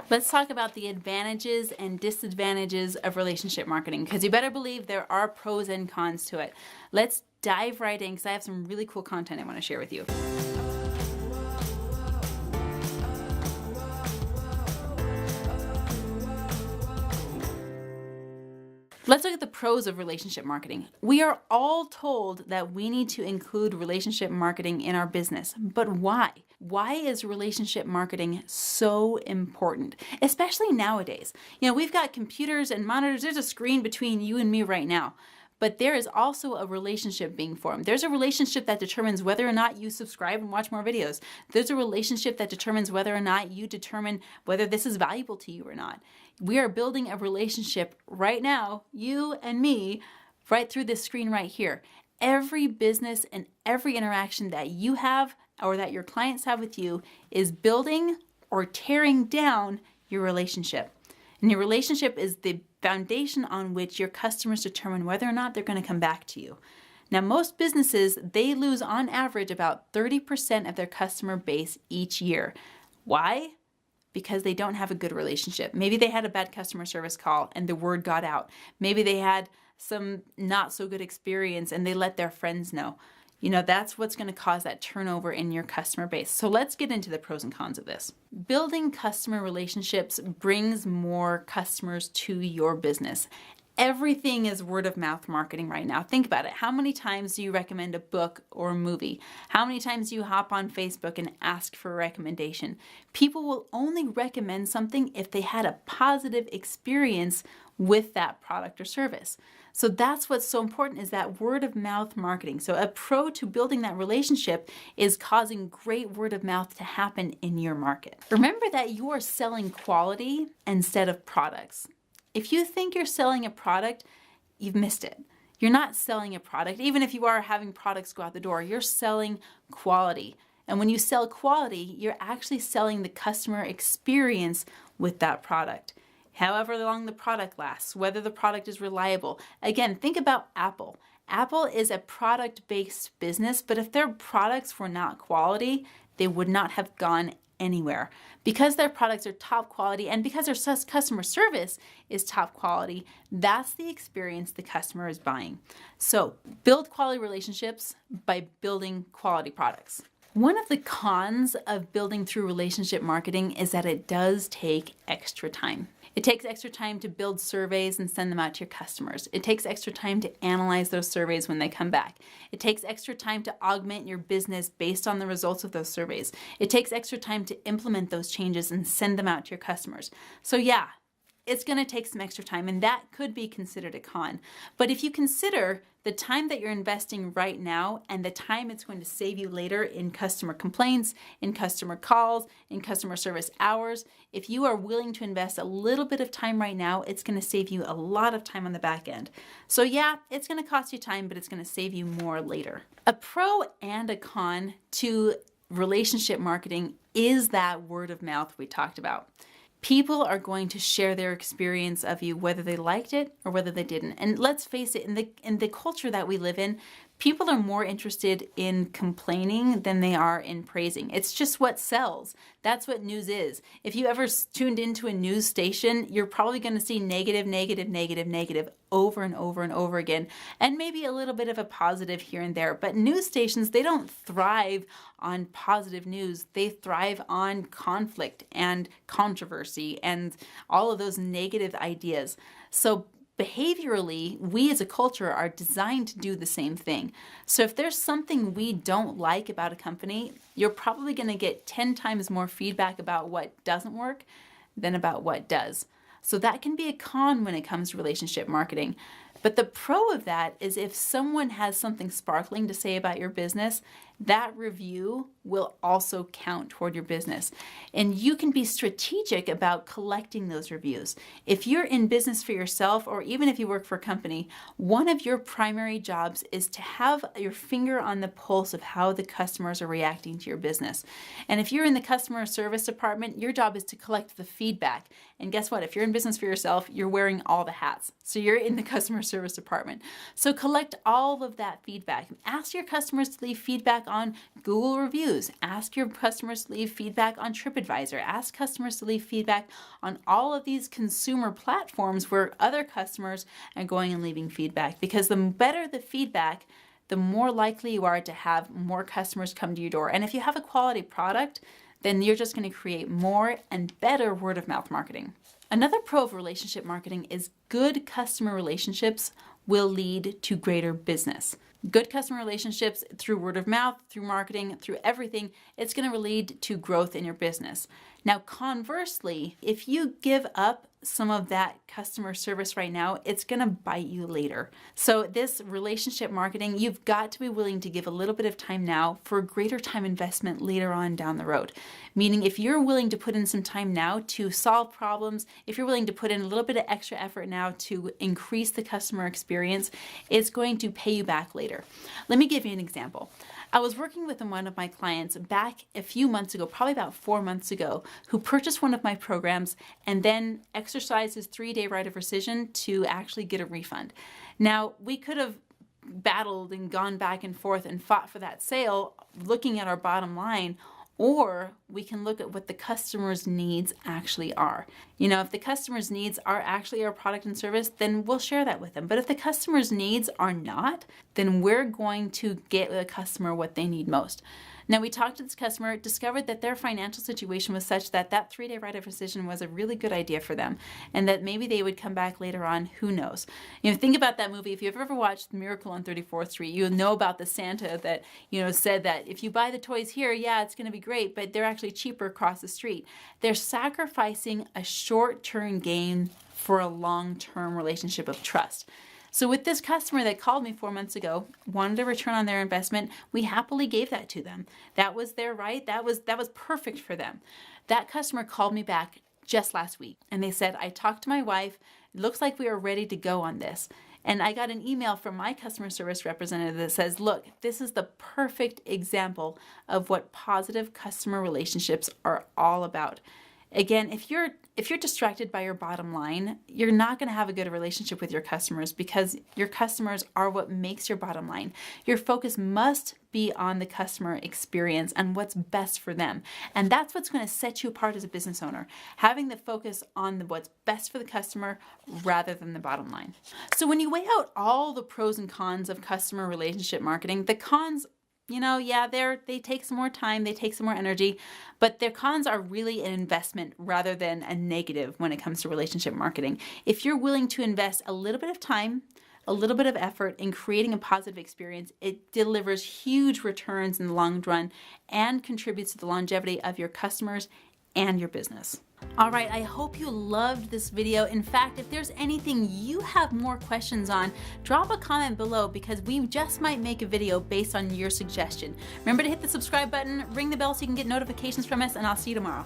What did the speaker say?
Let's talk about the advantages and disadvantages of relationship marketing, because you better believe there are pros and cons to it. Let's dive right in because I have some really cool content I want to share with you. Let's look at the pros of relationship marketing. We are all told that we need to include relationship marketing in our business, but why? Why is relationship marketing so important, especially nowadays? You know, we've got computers and monitors. There's a screen between you and me right now, but there is also a relationship being formed. There's a relationship that determines whether or not you subscribe and watch more videos. There's a relationship that determines whether or not you determine whether this is valuable to you or not. We are building a relationship right now, you and me, right through this screen right here. Every business and every interaction that you have or that your clients have with you is building or tearing down your relationship. And your relationship is the foundation on which your customers determine whether or not they're going to come back to you. Now, most businesses, they lose on average about 30% of their customer base each year. Why? Because they don't have a good relationship. Maybe they had a bad customer service call and the word got out. Maybe they had some not so good experience and they let their friends know. You know, that's what's going to cause that turnover in your customer base. So let's get into the pros and cons of this. Building customer relationships brings more customers to your business. Everything is word of mouth marketing right now. Think about it. How many times do you recommend a book or a movie? How many times do you hop on Facebook and ask for a recommendation? People will only recommend something if they had a positive experience with that product or service. So that's what's so important, is that word of mouth marketing. So a pro to building that relationship is causing great word of mouth to happen in your market. Remember that you are selling quality instead of products. If you think you're selling a product, you've missed it. You're not selling a product. Even if you are having products go out the door, you're selling quality. And when you sell quality, you're actually selling the customer experience with that product. However long the product lasts, whether the product is reliable. Again, think about Apple. Apple is a product-based business, but if their products were not quality, they would not have gone anywhere. Because their products are top quality and because their customer service is top quality, that's the experience the customer is buying. So build quality relationships by building quality products. One of the cons of building through relationship marketing is that it does take extra time. It takes extra time to build surveys and send them out to your customers. It takes extra time to analyze those surveys when they come back. It takes extra time to augment your business based on the results of those surveys. It takes extra time to implement those changes and send them out to your customers. So yeah, it's going to take some extra time, and that could be considered a con. But if you consider the time that you're investing right now and the time it's going to save you later in customer complaints, in customer calls, in customer service hours, if you are willing to invest a little bit of time right now, it's going to save you a lot of time on the back end. So yeah, it's going to cost you time, but it's going to save you more later. A pro and a con to relationship marketing is that word of mouth we talked about. People are going to share their experience of you, whether they liked it or whether they didn't. And let's face it, in the culture that we live in, people are more interested in complaining than they are in praising. It's just what sells. That's what news is. If you ever tuned into a news station, you're probably going to see negative, negative, negative, negative over and over and over again, and maybe a little bit of a positive here and there. But news stations, they don't thrive on positive news. They thrive on conflict and controversy and all of those negative ideas. So behaviorally, we as a culture are designed to do the same thing. So if there's something we don't like about a company, you're probably going to get 10 times more feedback about what doesn't work than about what does. So that can be a con when it comes to relationship marketing. But the pro of that is if someone has something sparkling to say about your business, that review will also count toward your business. And you can be strategic about collecting those reviews. If you're in business for yourself, or even if you work for a company, one of your primary jobs is to have your finger on the pulse of how the customers are reacting to your business. And if you're in the customer service department, your job is to collect the feedback. And guess what? If you're in business for yourself, you're wearing all the hats. So you're in the customer service department. So collect all of that feedback. Ask your customers to leave feedback on Google reviews. Ask your customers to leave feedback on TripAdvisor. Ask customers to leave feedback on all of these consumer platforms where other customers are going and leaving feedback. Because the better the feedback, the more likely you are to have more customers come to your door. And if you have a quality product, then you're just going to create more and better word of mouth marketing. Another pro of relationship marketing is good customer relationships will lead to greater business. Good customer relationships through word of mouth, through marketing, through everything, it's going to lead to growth in your business. Now, conversely, if you give up some of that customer service right now, it's going to bite you later. So this relationship marketing, you've got to be willing to give a little bit of time now for a greater time investment later on down the road. Meaning if you're willing to put in some time now to solve problems, if you're willing to put in a little bit of extra effort now to increase the customer experience, it's going to pay you back later. Let me give you an example. I was working with one of my clients back a few months ago, probably about 4 months ago, who purchased one of my programs and then exercised his 3-day right of rescission to actually get a refund. Now, we could have battled and gone back and forth and fought for that sale, looking at our bottom line, or we can look at what the customer's needs actually are. You know, if the customer's needs are actually our product and service, then we'll share that with them. But if the customer's needs are not, then we're going to get the customer what they need most. Now, we talked to this customer, discovered that their financial situation was such that that 3-day right of rescission was a really good idea for them, and that maybe they would come back later on, who knows. You know, think about that movie. If you've ever watched Miracle on 34th Street, you'll know about the Santa that, you know, said that if you buy the toys here, yeah, it's going to be great, but they're actually cheaper across the street. They're sacrificing a short-term gain for a long-term relationship of trust. So with this customer that called me 4 months ago, wanted a return on their investment, we happily gave that to them. That was their right. That was perfect for them. That customer called me back just last week and they said, I talked to my wife. It looks like we are ready to go on this. And I got an email from my customer service representative that says, look, this is the perfect example of what positive customer relationships are all about. Again, if you're distracted by your bottom line, you're not going to have a good relationship with your customers because your customers are what makes your bottom line. Your focus must be on the customer experience and what's best for them. And that's what's going to set you apart as a business owner, having the focus on what's best for the customer rather than the bottom line. So when you weigh out all the pros and cons of customer relationship marketing, the cons, you know, yeah, they take some more time, they take some more energy, but their cons are really an investment rather than a negative when it comes to relationship marketing. If you're willing to invest a little bit of time, a little bit of effort in creating a positive experience, it delivers huge returns in the long run and contributes to the longevity of your customers and your business. All right, I hope you loved this video. In fact, if there's anything you have more questions on, drop a comment below because we just might make a video based on your suggestion. Remember to hit the subscribe button, ring the bell so you can get notifications from us, and I'll see you tomorrow.